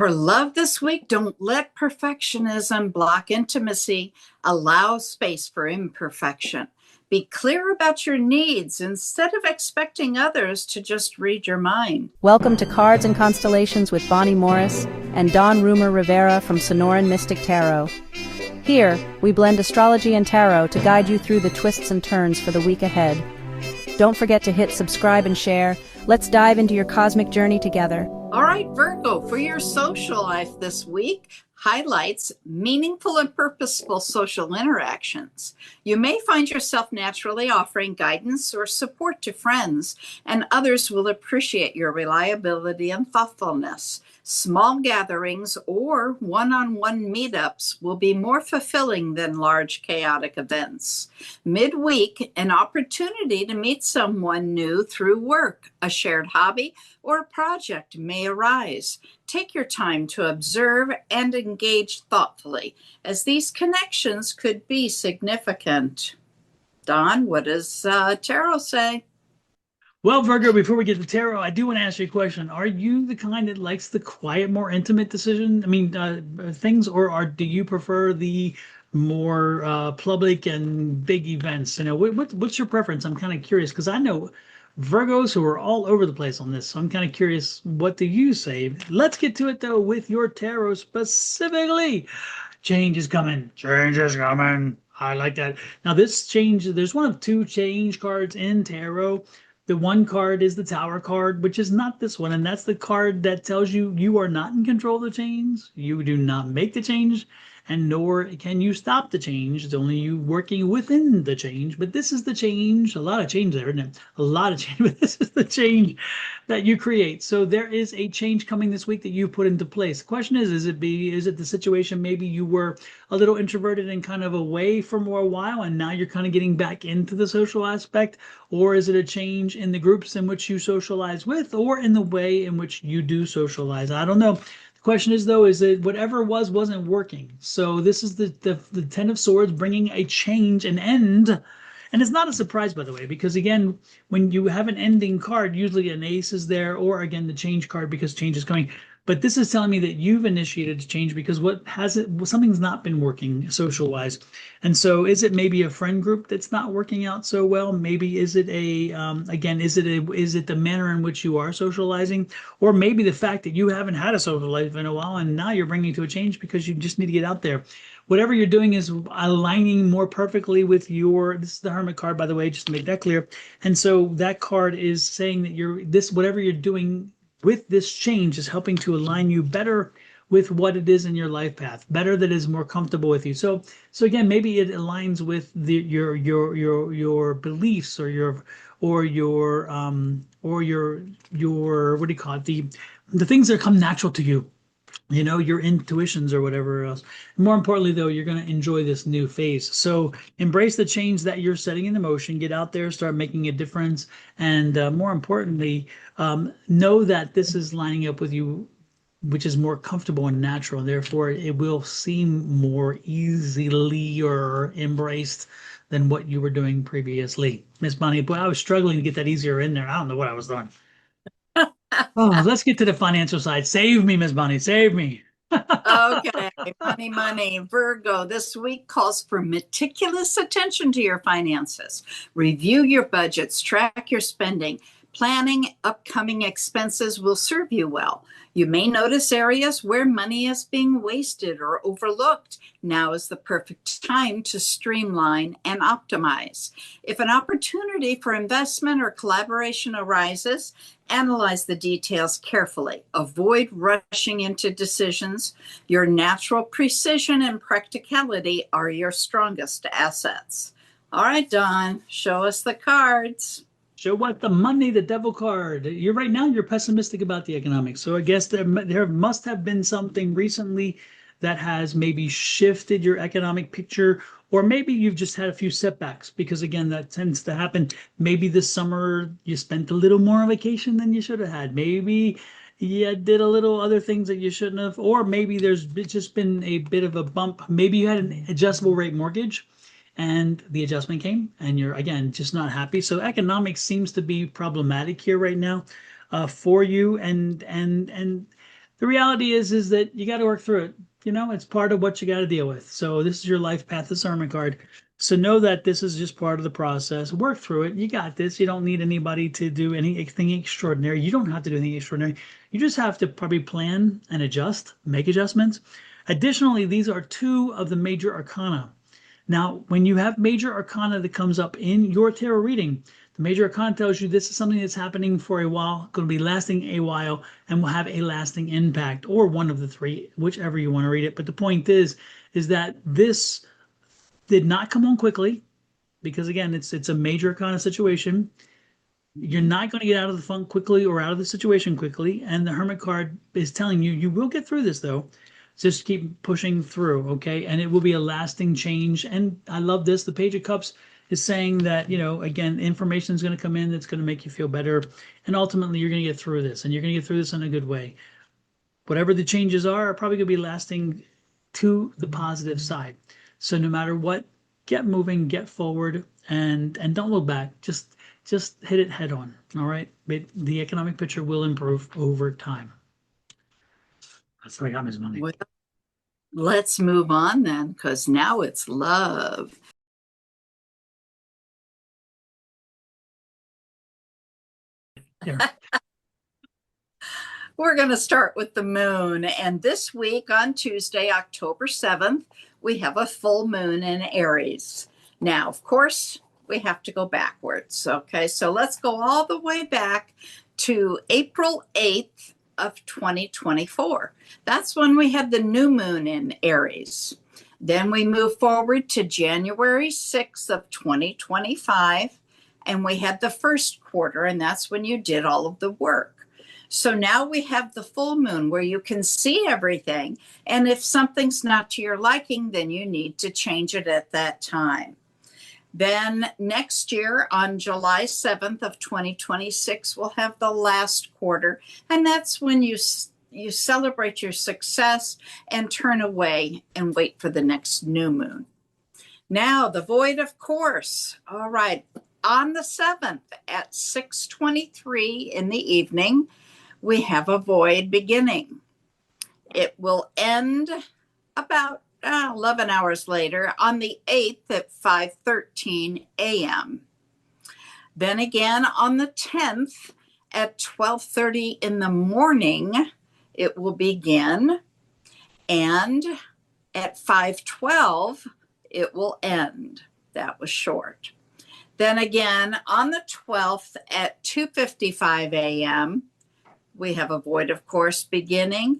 For love this week, don't let perfectionism block intimacy. Allow space for imperfection. Be clear about your needs instead of expecting others to just read your mind. Welcome to Cards and Constellations with Bonnie Morris and Dawn Rumor Rivera from Sonoran Mystic Tarot. Here, we blend astrology and tarot to guide you through the twists and turns for the week ahead. Don't forget to hit subscribe and share. Let's dive into your cosmic journey together. All right, Virgo, for your social life this week, highlights meaningful and purposeful social interactions. You may find yourself naturally offering guidance or support to friends, and others will appreciate your reliability and thoughtfulness. Small gatherings or one-on-one meetups will be more fulfilling than large chaotic events. Midweek, an opportunity to meet someone new through work, a shared hobby, or a project may arise. Take your time to observe and engage thoughtfully, as these connections could be significant. Don, what does tarot say? Well, Virgo, before we get to tarot, I do want to ask you a question. Are you the kind that likes the quiet, more intimate things, or do you prefer the more public and big events? What's your preference? I'm kind of curious because I know Virgos who are all over the place on this. So I'm kind of curious, what do you say? Let's get to it though with your tarot specifically. Change is coming. Change is coming. I like that. Now this change, there's one of two change cards in tarot. The one card is the Tower card, which is not this one, and that's the card that tells you you are not in control of the change. You do not make the change, and nor can you stop the change. It's only you working within the change. But this is the change. A lot of change there, isn't it? A lot of change, but this is the change that you create. So there is a change coming this week that you put into place. The question is it the situation maybe you were a little introverted and kind of away for a while, and now you're kind of getting back into the social aspect? Or is it a change in the groups in which you socialize with, or in the way in which you do socialize? I don't know. The question is, though, is that whatever wasn't working. So this is the Ten of Swords bringing a change, an end. And it's not a surprise, by the way, because again, when you have an ending card, usually an ace is there, or again, the change card because change is coming. But this is telling me that you've initiated a change because something's not been working social wise. And so is it maybe a friend group that's not working out so well? Maybe is it is it the manner in which you are socializing? Or maybe the fact that you haven't had a social life in a while and now you're bringing to a change because you just need to get out there. Whatever you're doing is aligning more perfectly with this is the Hermit card, by the way, just to make that clear. And so that card is saying that whatever you're doing with this change is helping to align you better with what it is in your life path, better that is more comfortable with you. So again, maybe it aligns with your beliefs or your what do you call it? The things that come natural to you. Your intuitions or whatever else. More importantly, though, you're going to enjoy this new phase. So embrace the change that you're setting into motion. Get out there, start making a difference. And more importantly, know that this is lining up with you, which is more comfortable and natural. And therefore, it will seem more easily or embraced than what you were doing previously. Miss Bonnie, boy, I was struggling to get that easier in there. I don't know what I was doing. Oh, let's get to the financial side. Save me, Miss Bonnie. Save me. Okay, money. Virgo, this week calls for meticulous attention to your finances. Review your budgets, track your spending. Planning upcoming expenses will serve you well. You may notice areas where money is being wasted or overlooked. Now is the perfect time to streamline and optimize. If an opportunity for investment or collaboration arises, analyze the details carefully. Avoid rushing into decisions. Your natural precision and practicality are your strongest assets. All right, Dawn, show us the cards. Show what? The money, the devil card. You're pessimistic about the economics. So I guess there must have been something recently that has maybe shifted your economic picture, or maybe you've just had a few setbacks because again, that tends to happen. Maybe this summer you spent a little more on vacation than you should have had. Maybe you did a little other things that you shouldn't have, or maybe there's just been a bit of a bump. Maybe you had an adjustable rate mortgage and the adjustment came and you're again just not happy. So economics seems to be problematic here right now for you, and the reality is that you got to work through it. You know, it's part of what you got to deal with. So this is your life path discernment card. So know that this is just part of the process. Work through it. You got this. You don't need anybody to do anything extraordinary. You don't have to do anything extraordinary. You just have to probably plan and adjust, make adjustments. Additionally, these are two of the major arcana. Now, when you have major arcana that comes up in your tarot reading, the major arcana tells you this is something that's happening for a while, going to be lasting a while, and will have a lasting impact, or one of the three, whichever you want to read it. But the point is that this did not come on quickly, because again, it's a major arcana situation. You're not going to get out of the funk quickly or out of the situation quickly. And the Hermit card is telling you, you will get through this though. Just keep pushing through, okay? And it will be a lasting change. And I love this. The Page of Cups is saying that, you know, again, information is going to come in that's going to make you feel better. And ultimately, you're going to get through this. And you're going to get through this in a good way. Whatever the changes are probably going to be lasting to the positive side. So no matter what, get moving, get forward, and don't look back. Just hit it head on, all right? The economic picture will improve over time. That's what I got, Ms. Money. Well, let's move on then, because now it's love. There. We're going to start with the moon. And this week on Tuesday, October 7th, we have a full moon in Aries. Now, of course, we have to go backwards. Okay, so let's go all the way back to April 8th of 2024. That's when we had the new moon in Aries. Then we move forward to January 6th of 2025, and we had the first quarter, and that's when you did all of the work. So now we have the full moon where you can see everything, and if something's not to your liking, then you need to change it at that time. Then next year on July 7th of 2026, we'll have the last quarter. And that's when you celebrate your success and turn away and wait for the next new moon. Now the void, of course. All right. On the 7th at 6:23 in the evening, we have a void beginning. It will end about 11 hours later on the 8th at 5:13 a.m. Then again on the 10th at 12:30 in the morning, it will begin. And at 5:12, it will end. That was short. Then again on the 12th at 2:55 a.m., we have a void, of course, beginning,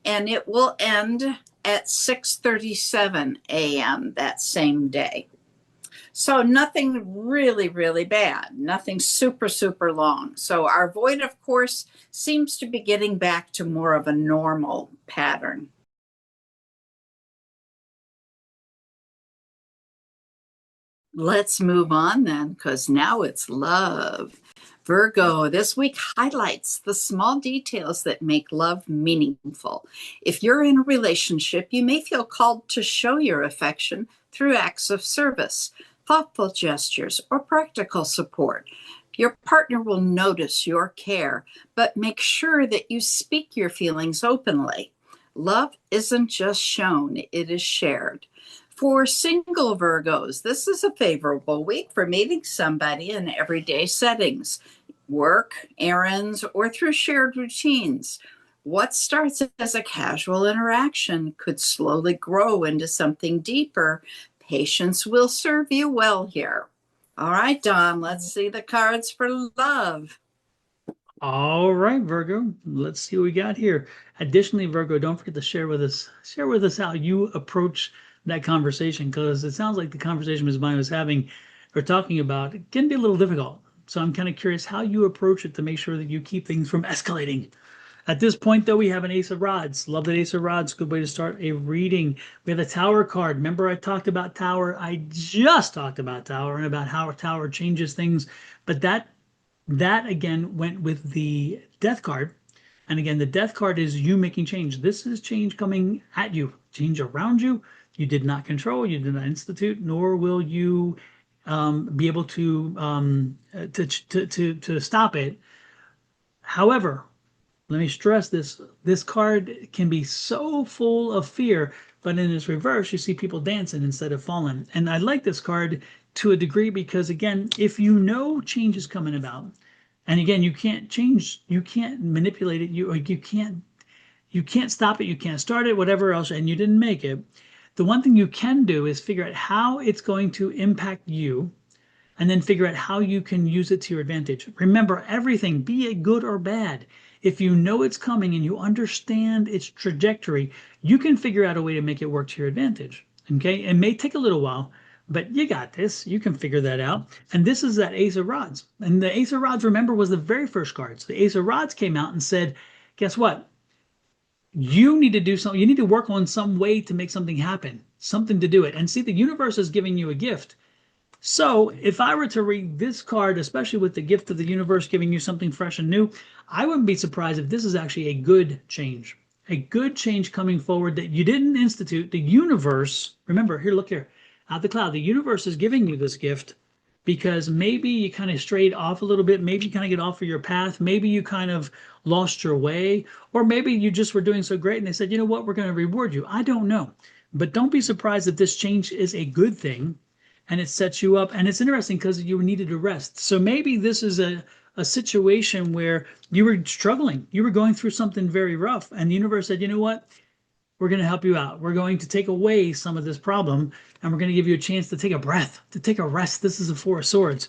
and it will end at 6:37 a.m. that same day. So nothing really, really bad, nothing super, super long. So our void, of course, seems to be getting back to more of a normal pattern. Let's move on then, because now it's love. Virgo, this week highlights the small details that make love meaningful. If you're in a relationship, you may feel called to show your affection through acts of service, thoughtful gestures, or practical support. Your partner will notice your care, but make sure that you speak your feelings openly. Love isn't just shown, it is shared. For single Virgos, this is a favorable week for meeting somebody in everyday settings, work, errands, or through shared routines. What starts as a casual interaction could slowly grow into something deeper. Patience will serve you well here. All right, Don, let's see the cards for love. All right, Virgo, let's see what we got here. Additionally, Virgo, don't forget to share with us how you approach that conversation, because it sounds like the conversation Ms. Maya was having or talking about can be a little difficult. So I'm kind of curious how you approach it to make sure that you keep things from escalating. At this point, though, we have an Ace of Rods. Love that Ace of Rods. Good way to start a reading. We have the Tower card. Remember I talked about Tower? I just talked about Tower and about how Tower changes things. But that again went with the Death card. And again, the Death card is you making change. This is change coming at you, change around you. You did not control, you did not institute, nor will you be able to stop it. However, Let me stress this. This card can be so full of fear, but in its reverse, you see people dancing instead of falling. And I like this card to a degree because, again, if you know change is coming about, and again, you can't change, you can't manipulate it, you can't stop it, you can't start it, whatever else, and you didn't make it. The one thing you can do is figure out how it's going to impact you, and then figure out how you can use it to your advantage. Remember, everything, be it good or bad, if you know it's coming and you understand its trajectory, you can figure out a way to make it work to your advantage. Okay? It may take a little while, but you got this. You can figure that out. And this is that Ace of Rods. And the Ace of Rods, remember, was the very first card. So the Ace of Rods came out and said, guess what? You need to do something. You need to work on some way to make something happen, something to do it. And see, the universe is giving you a gift. So if I were to read this card, especially with the gift of the universe giving you something fresh and new, I wouldn't be surprised if this is actually a good change coming forward that you didn't institute. The universe, remember, here, look here, out the cloud, the universe is giving you this gift because maybe you kind of strayed off a little bit. Maybe you kind of get off of your path. Maybe you kind of lost your way, or maybe you just were doing so great and they said, you know what, we're going to reward you. I don't know. But don't be surprised if this change is a good thing and it sets you up. And it's interesting because you needed to rest. So maybe this is a situation where you were struggling. You were going through something very rough. And the universe said, you know what? We're going to help you out. We're going to take away some of this problem. And we're going to give you a chance to take a breath, to take a rest. This is the Four of Swords.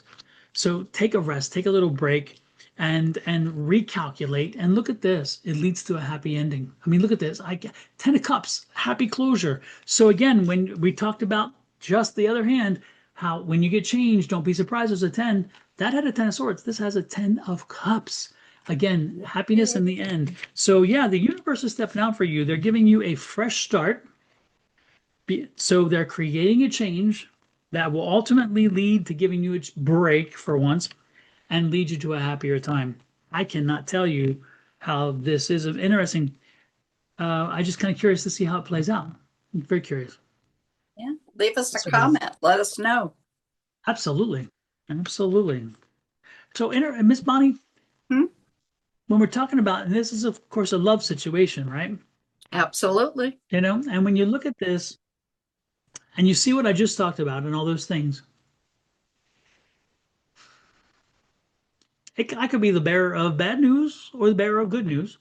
So take a rest, take a little break and recalculate. And look at this. It leads to a happy ending. I mean, look at this. I get 10 of Cups, happy closure. So again, when we talked about just the other hand, how when you get changed, don't be surprised there's a 10. That had a 10 of Swords. This has a 10 of Cups. Again, happiness in the end. So yeah, the universe is stepping out for you. They're giving you a fresh start. So they're creating a change that will ultimately lead to giving you a break for once and lead you to a happier time. I cannot tell you how this is interesting. I'm just kind of curious to see how it plays out. I'm very curious. Yeah, leave us a comment. Let us know. Absolutely. Absolutely. So, Miss Bonnie, when we're talking about, and this is, of course, a love situation, right? Absolutely. You know, and when you look at this and you see what I just talked about and all those things, I could be the bearer of bad news or the bearer of good news.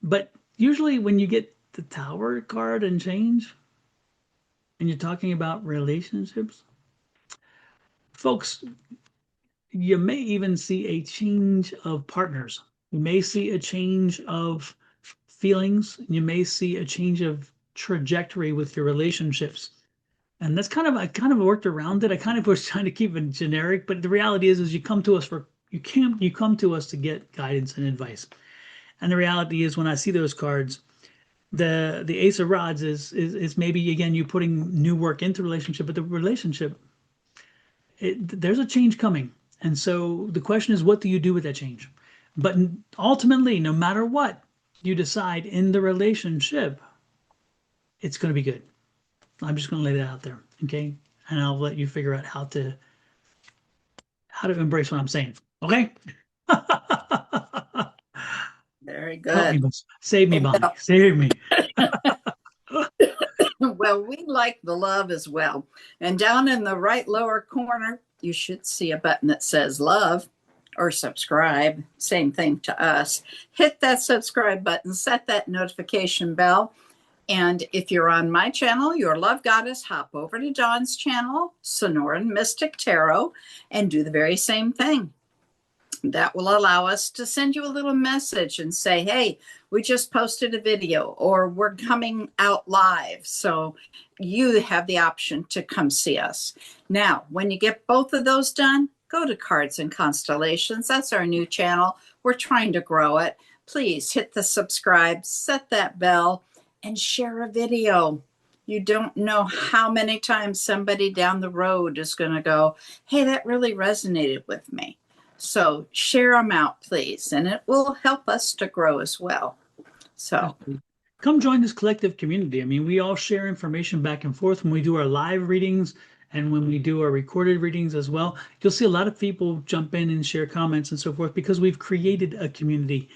But usually when you get the Tower card and change, and you're talking about relationships, folks, you may even see a change of partners. You may see a change of feelings. You may see a change of trajectory with your relationships. And that's I kind of worked around it. I kind of was trying to keep it generic, but the reality is you come to us you come to us to get guidance and advice. And the reality is when I see those cards, the Ace of Rods is maybe, again, you putting new work into relationship, but the relationship, there's a change coming. And so the question is, what do you do with that change? But ultimately, no matter what you decide in the relationship, it's going to be good. I'm just going to lay that out there, okay? And I'll let you figure out how to embrace what I'm saying, okay? Very good. Save me, Bonnie. Save me. Well, we like the love as well. And down in the right lower corner, you should see a button that says love or subscribe. Same thing to us. Hit that subscribe button, set that notification bell. And if you're on my channel, Your Love Goddess, hop over to Dawn's channel, Sonoran Mystic Tarot, and do the very same thing. That will allow us to send you a little message and say, hey, we just posted a video or we're coming out live. So you have the option to come see us. Now, when you get both of those done, go to Cards and Constellations. That's our new channel. We're trying to grow it. Please hit the subscribe, set that bell, and share a video. You don't know how many times somebody down the road is going to go, hey, that really resonated with me. So share them out, please, and it will help us to grow as well. So come join this collective community. I mean, we all share information back and forth when we do our live readings and when we do our recorded readings as well. You'll see a lot of people jump in and share comments and so forth because we've created a community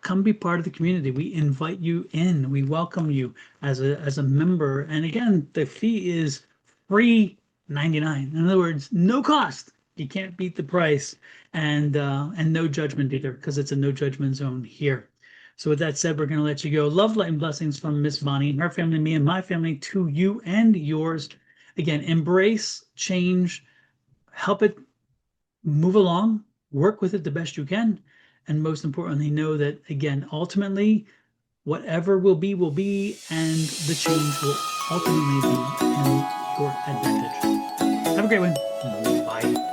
come be part of the community. We invite you in. We welcome you as a member. And again, the fee is free 99. In other words, no cost. You can't beat the price, and no judgment either, because it's a no judgment zone here. So with that said, we're going to let you go. Love, light, and blessings from Miss Bonnie and her family, me and my family, to you and yours. Again, embrace change, help it move along, work with it the best you can, and most importantly, know that, again, ultimately, whatever will be, and the change will ultimately be in your advantage. Have a great one. Bye.